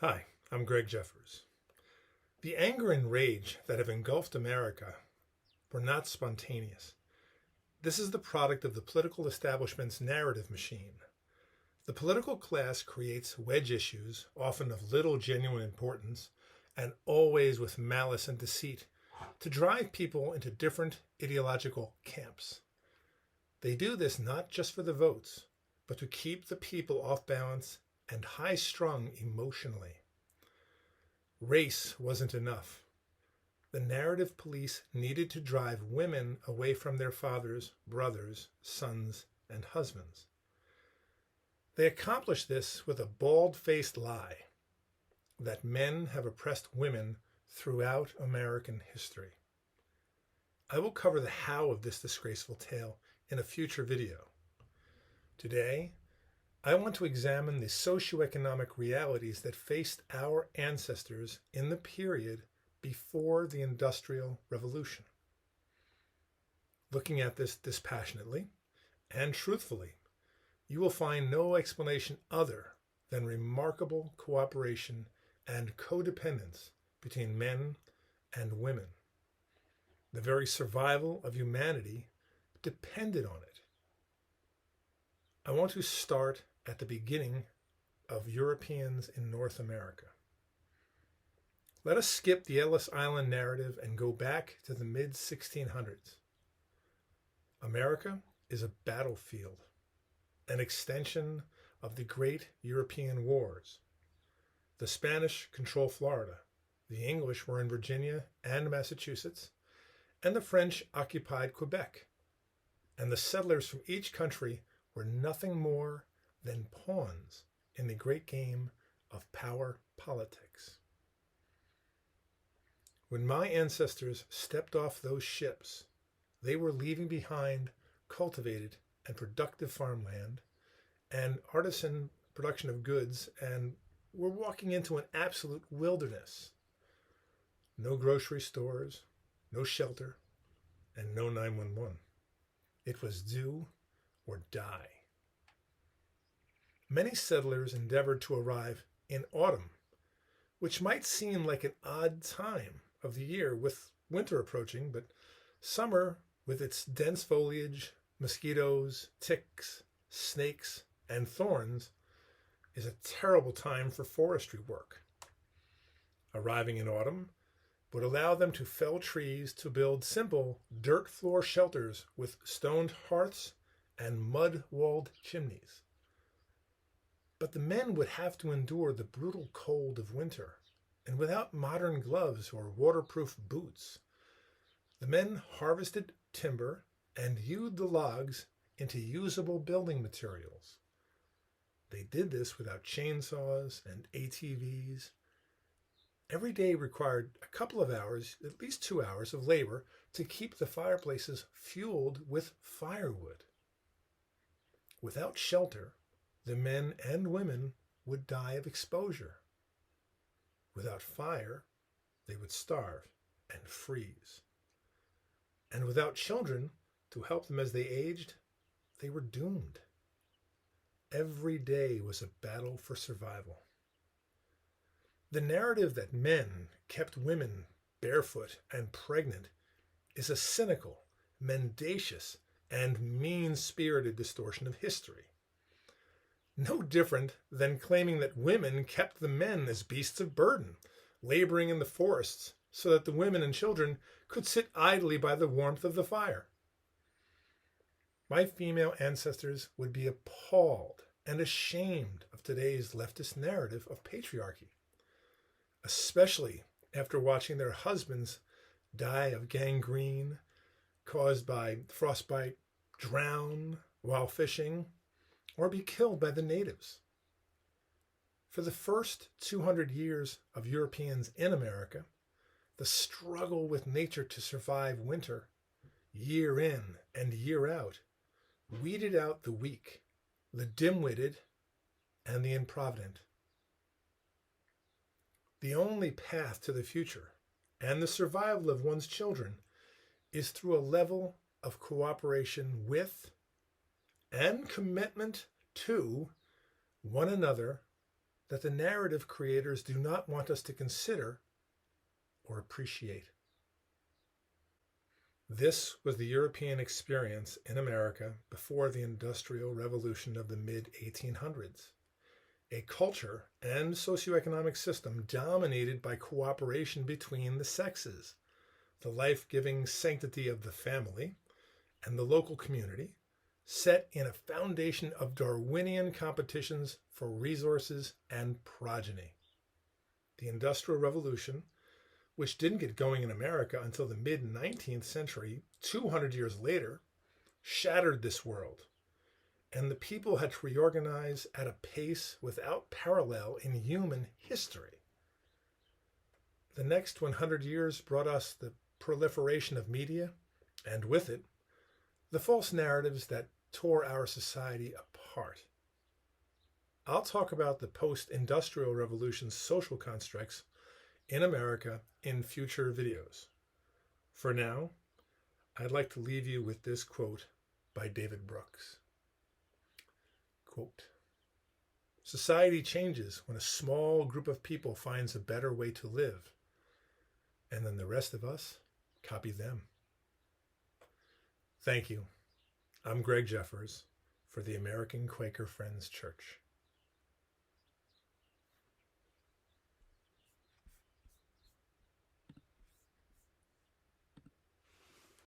Hi, I'm Greg Jeffers. The anger and rage that have engulfed America were not spontaneous. This is the product of the political establishment's narrative machine. The political class creates wedge issues, often of little genuine importance, and always with malice and deceit, to drive people into different ideological camps. They do this not just for the votes, but to keep the people off balance and high-strung emotionally. Race wasn't enough. The narrative police needed to drive women away from their fathers, brothers, sons, and husbands. They accomplished this with a bald-faced lie that men have oppressed women throughout American history. I will cover the how of this disgraceful tale in a future video. Today, I want to examine the socioeconomic realities that faced our ancestors in the period before the Industrial Revolution. Looking at this dispassionately and truthfully, you will find no explanation other than remarkable cooperation and codependence between men and women. The very survival of humanity depended on it. I want to start at the beginning of Europeans in North America. Let us skip the Ellis Island narrative and go back to the mid-1600s. America is a battlefield, an extension of the great European wars. The Spanish control Florida, the English were in Virginia and Massachusetts, and the French occupied Quebec. And the settlers from each country were nothing more than pawns in the great game of power politics. When my ancestors stepped off those ships, they were leaving behind cultivated and productive farmland and artisan production of goods, and were walking into an absolute wilderness. No grocery stores, no shelter, and no 911. It was do or die. Many settlers endeavored to arrive in autumn, which might seem like an odd time of the year with winter approaching, but summer, with its dense foliage, mosquitoes, ticks, snakes, and thorns, is a terrible time for forestry work. Arriving in autumn would allow them to fell trees to build simple dirt floor shelters with stoned hearths and mud-walled chimneys. But the men would have to endure the brutal cold of winter, and without modern gloves or waterproof boots. The men harvested timber and hewed the logs into usable building materials. They did this without chainsaws and ATVs. Every day required a couple of hours, at least 2 hours of labor to keep the fireplaces fueled with firewood. Without shelter, the men and women would die of exposure. Without fire, they would starve and freeze. And without children to help them as they aged, they were doomed. Every day was a battle for survival. The narrative that men kept women barefoot and pregnant is a cynical, mendacious, and mean-spirited distortion of history. No different than claiming that women kept the men as beasts of burden, laboring in the forests so that the women and children could sit idly by the warmth of the fire. My female ancestors would be appalled and ashamed of today's leftist narrative of patriarchy, especially after watching their husbands die of gangrene caused by frostbite, drown while fishing, or be killed by the natives. For the first 200 years of Europeans in America, the struggle with nature to survive winter, year in and year out, weeded out the weak, the dim-witted, and the improvident. The only path to the future and the survival of one's children is through a level of cooperation with and commitment to one another that the narrative creators do not want us to consider or appreciate. This was the European experience in America before the Industrial Revolution of the mid-1800s, a culture and socioeconomic system dominated by cooperation between the sexes, the life-giving sanctity of the family and the local community, set in a foundation of Darwinian competitions for resources and progeny. The Industrial Revolution, which didn't get going in America until the mid-19th century, 200 years later, shattered this world, and the people had to reorganize at a pace without parallel in human history. The next 100 years brought us the proliferation of media, and with it, the false narratives that tore our society apart. I'll talk about the post-industrial revolution's social constructs in America in future videos. For now, I'd like to leave you with this quote by David Brooks. Quote, "Society changes when a small group of people finds a better way to live, and then the rest of us copy them." Thank you. I'm Greg Jeffers for the American Quaker Friends Church.